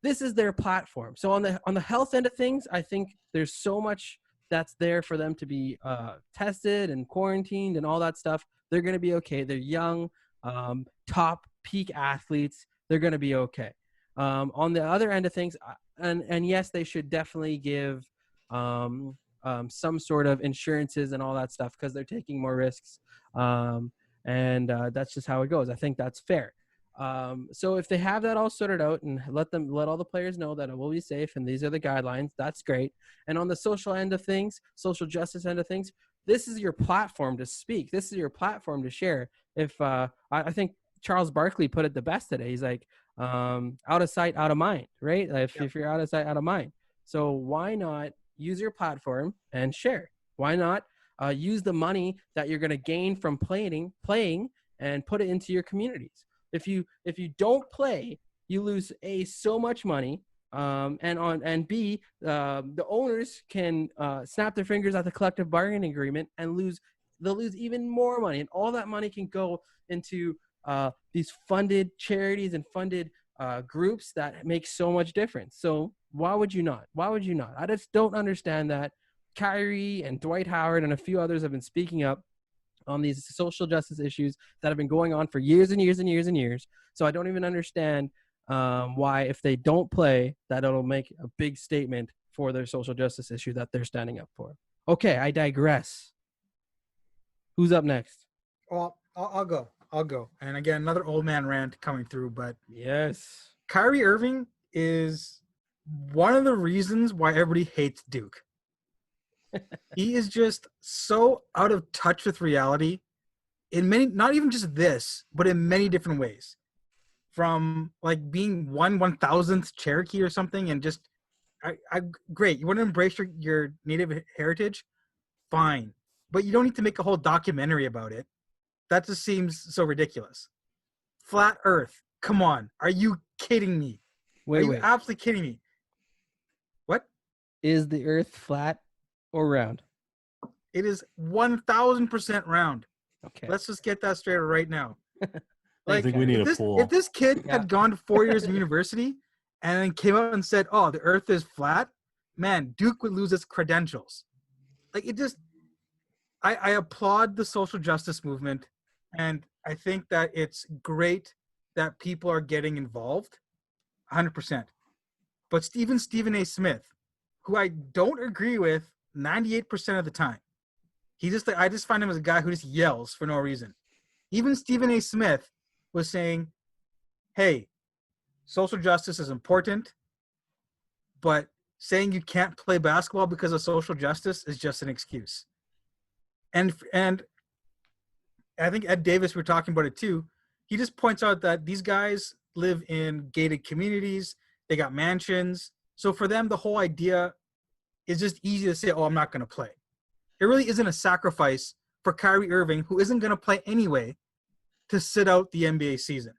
this is their platform. So on the health end of things, I think there's so much that's there for them to be tested and quarantined and all that stuff. They're going to be okay. They're young, top peak athletes. They're going to be okay. On the other end of things, and yes, they should definitely give some sort of insurances and all that stuff because they're taking more risks. And that's just how it goes. I think that's fair. So if they have that all sorted out and let all the players know that it will be safe and these are the guidelines, that's great. And on the social end of things, social justice end of things, this is your platform to speak. This is your platform to share. If I think Charles Barkley put it the best today. He's like, out of sight, out of mind, right? If you're out of sight, out of mind. So why not use your platform and share? Why not use the money that you're going to gain from playing and put it into your communities? If you don't play, you lose so much money, and B, the owners can snap their fingers at the collective bargaining agreement and they'll lose even more money, and all that money can go into these funded charities and funded groups that make so much difference. So why would you not? Why would you not? I just don't understand that. Kyrie and Dwight Howard and a few others have been speaking up on these social justice issues that have been going on for years and years and years and years. So I don't even understand why, if they don't play, that it'll make a big statement for their social justice issue that they're standing up for. Okay, I digress. Who's up next? Well, I'll go. And again, another old man rant coming through, but yes, Kyrie Irving is one of the reasons why everybody hates Duke. He is just so out of touch with reality in many, not even just this, but in many different ways. From like being 1/1000th Cherokee or something, and just, great. You want to embrace your native heritage? Fine. but you don't need to make a whole documentary about it. That just seems so ridiculous. Flat Earth. Come on. Are you kidding me? Are you absolutely kidding me? What? Is the Earth flat or round? It is 1,000% round. Okay. Let's just get that straight right now. I think we need a poll. If this kid had gone to 4 years of university and then came up and said, "Oh, the Earth is flat," man, Duke would lose its credentials. Like it just, I applaud the social justice movement, and I think that it's great that people are getting involved, 100%. But Stephen A. Smith, who I don't agree with 98% of the time, I just find him as a guy who just yells for no reason. Even Stephen A. Smith was saying, hey, social justice is important, but saying you can't play basketball because of social justice is just an excuse. And I think Ed Davis, we're talking about it too. He just points out that these guys live in gated communities. They got mansions. So for them, the whole idea is just easy to say, oh, I'm not going to play. It really isn't a sacrifice for Kyrie Irving, who isn't going to play anyway, to sit out the NBA season.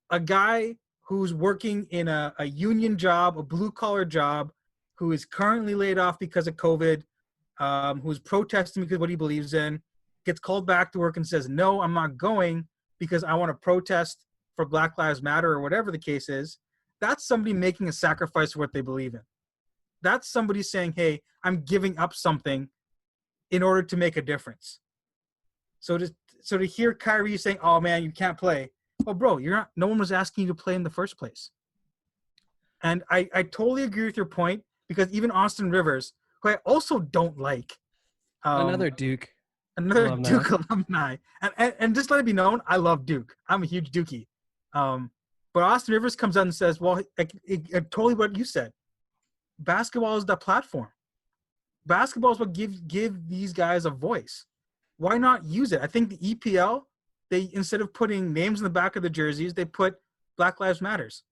A guy who's working in a union job, a blue-collar job, who is currently laid off because of COVID, who's protesting because of what he believes in, gets called back to work and says, no, I'm not going because I want to protest for Black Lives Matter or whatever the case is. That's somebody making a sacrifice for what they believe in. That's somebody saying, hey, I'm giving up something in order to make a difference. So to hear Kyrie saying, oh, man, you can't play. Oh, bro, no one was asking you to play in the first place. And I totally agree with your point, because even Austin Rivers, who I also don't like. Another Duke alumni. And just let it be known, I love Duke. I'm a huge Dookie. But Austin Rivers comes out and says, well, totally what you said. Basketball is the platform. Basketball is what give these guys a voice. Why not use it? I think the EPL, they, instead of putting names in the back of the jerseys, they put Black Lives Matters.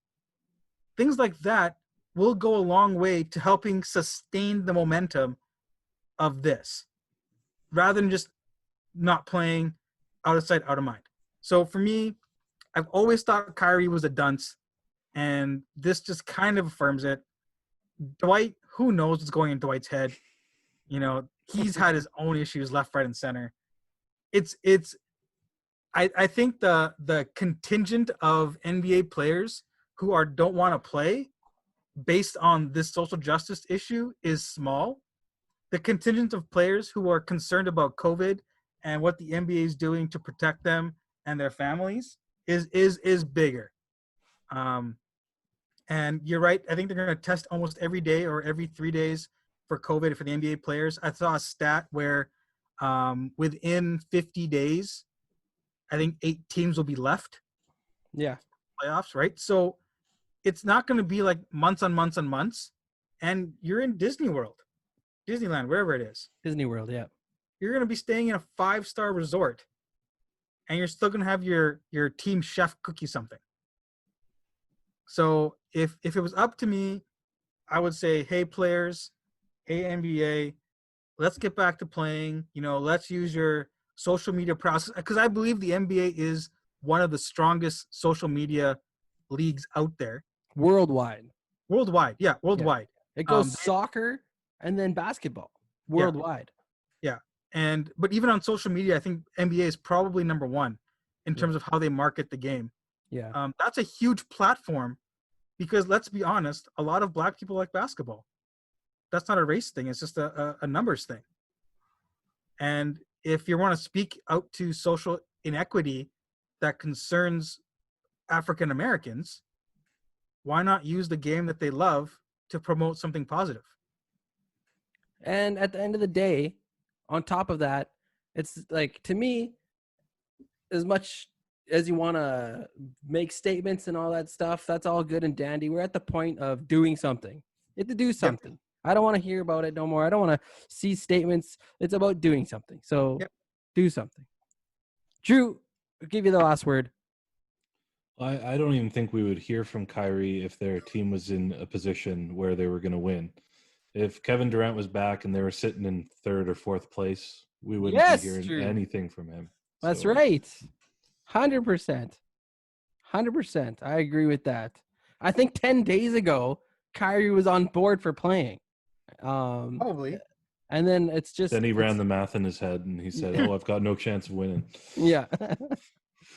Things like that will go a long way to helping sustain the momentum of this, rather than just not playing, out of sight, out of mind. So for me, I've always thought Kyrie was a dunce, and this just kind of affirms it. Dwight, who knows what's going in Dwight's head? You know, he's had his own issues left, right, and center. I think the contingent of NBA players who don't want to play based on this social justice issue is small. The contingent of players who are concerned about COVID and what the NBA is doing to protect them and their families is bigger. And you're right. I think they're going to test almost every day or every 3 days for COVID for the NBA players. I saw a stat where within 50 days, I think 8 teams will be left. Yeah. Playoffs, right? So it's not going to be like months on months on months. And you're in Disney World, Disneyland, wherever it is. Disney World, yeah. You're going to be staying in a 5-star resort, and you're still going to have your team chef cook you something. So if it was up to me, I would say, hey, players, hey, NBA, let's get back to playing. You know, let's use your social media process, because I believe the NBA is one of the strongest social media leagues out there. Worldwide. Yeah, worldwide. Yeah. It goes soccer and then basketball worldwide. Yeah. But even on social media, I think NBA is probably number one in terms of how they market the game. Yeah. That's a huge platform, because let's be honest, a lot of Black people like basketball. That's not a race thing. It's just a numbers thing. And if you want to speak out to social inequity that concerns African Americans, why not use the game that they love to promote something positive? And at the end of the day, on top of that, it's like, to me, as much as you want to make statements and all that stuff, that's all good and dandy. We're at the point of doing something. You have to do something. Yep. I don't want to hear about it no more. I don't want to see statements. It's about doing something. So do something. Drew, I'll give you the last word. I don't even think we would hear from Kyrie if their team was in a position where they were going to win. if Kevin Durant was back and they were sitting in third or fourth place, we wouldn't be hearing anything from him. That's right. 100%. 100%. I agree with that. I think 10 days ago, Kyrie was on board for playing. Probably. And then it's just... Then he ran the math in his head and he said, oh, I've got no chance of winning. Yeah.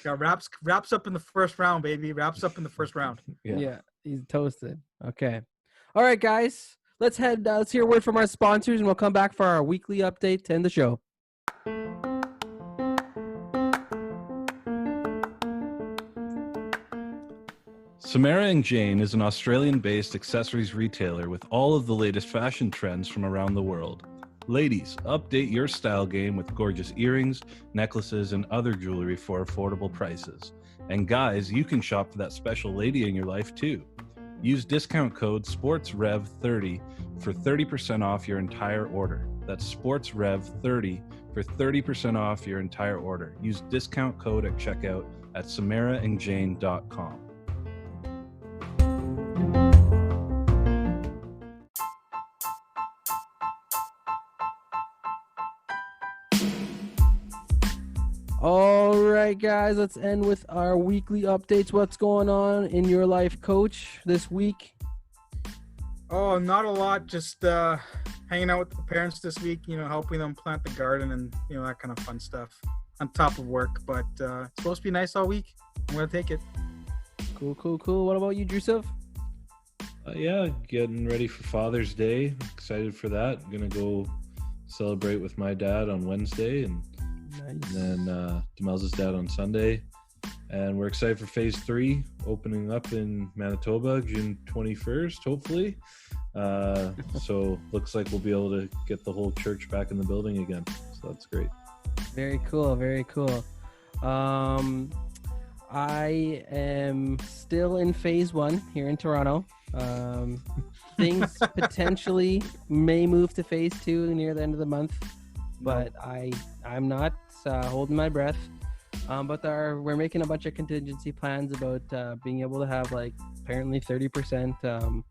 Got wraps up in the first round, baby. Wraps up in the first round. Yeah, he's toasted. Okay. All right, guys. Let's hear a word from our sponsors, and we'll come back for our weekly update to end the show. Samara & Jane is an Australian-based accessories retailer with all of the latest fashion trends from around the world. Ladies, update your style game with gorgeous earrings, necklaces, and other jewelry for affordable prices. And guys, you can shop for that special lady in your life too. Use discount code SPORTSREV30 for 30% off your entire order. That's SPORTSREV30 for 30% off your entire order. Use discount code at checkout at samaraandjane.com. All right, guys, let's end with our weekly updates. What's going on in your life, Coach, this week? Oh, not a lot. Just hanging out with the parents this week, helping them plant the garden and, that kind of fun stuff on top of work. But it's supposed to be nice all week. I'm going to take it. Cool. What about you, Joseph? Yeah, getting ready for Father's Day. Excited for that. I'm going to go celebrate with my dad on Wednesday and then Demelza's dad on Sunday. And we're excited for phase 3 opening up in Manitoba June 21st, hopefully. So looks like we'll be able to get the whole church back in the building again. So that's great. Very cool. I am still in phase 1 here in Toronto. Things potentially may move to phase 2 near the end of the month, but I'm not holding my breath. But we're making a bunch of contingency plans about being able to have apparently 30%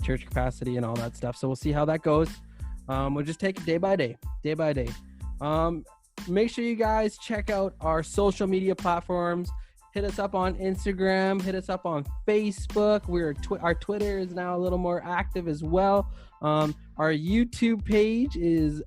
church capacity and all that stuff. So we'll see how that goes. We'll just take it day by day. Make sure you guys check out our social media platforms. Hit us up on Instagram. Hit us up on Facebook. Our Twitter is now a little more active as well. Our YouTube page is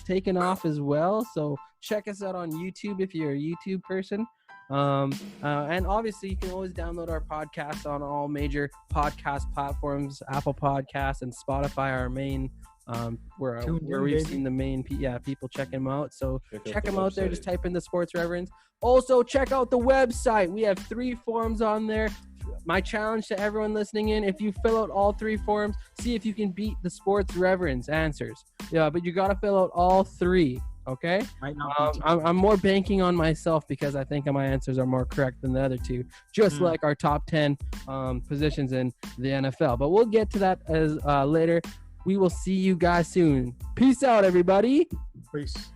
taken off as well. So check us out on YouTube if you're a YouTube person. And obviously, you can always download our podcast on all major podcast platforms, Apple Podcasts and Spotify, our main where we've seen the main people checking them out. So check them out there. Just type in the Sports Reverends. Also, check out the website. We have 3 forms on there. My challenge to everyone listening in, if you fill out all 3 forms, see if you can beat the Sports Reverends answers. Yeah, but you got to fill out all 3. Okay? I'm more banking on myself because I think my answers are more correct than the other 2, just like our top 10 positions in the NFL. But we'll get to that as later. We will see you guys soon. Peace out, everybody. Peace.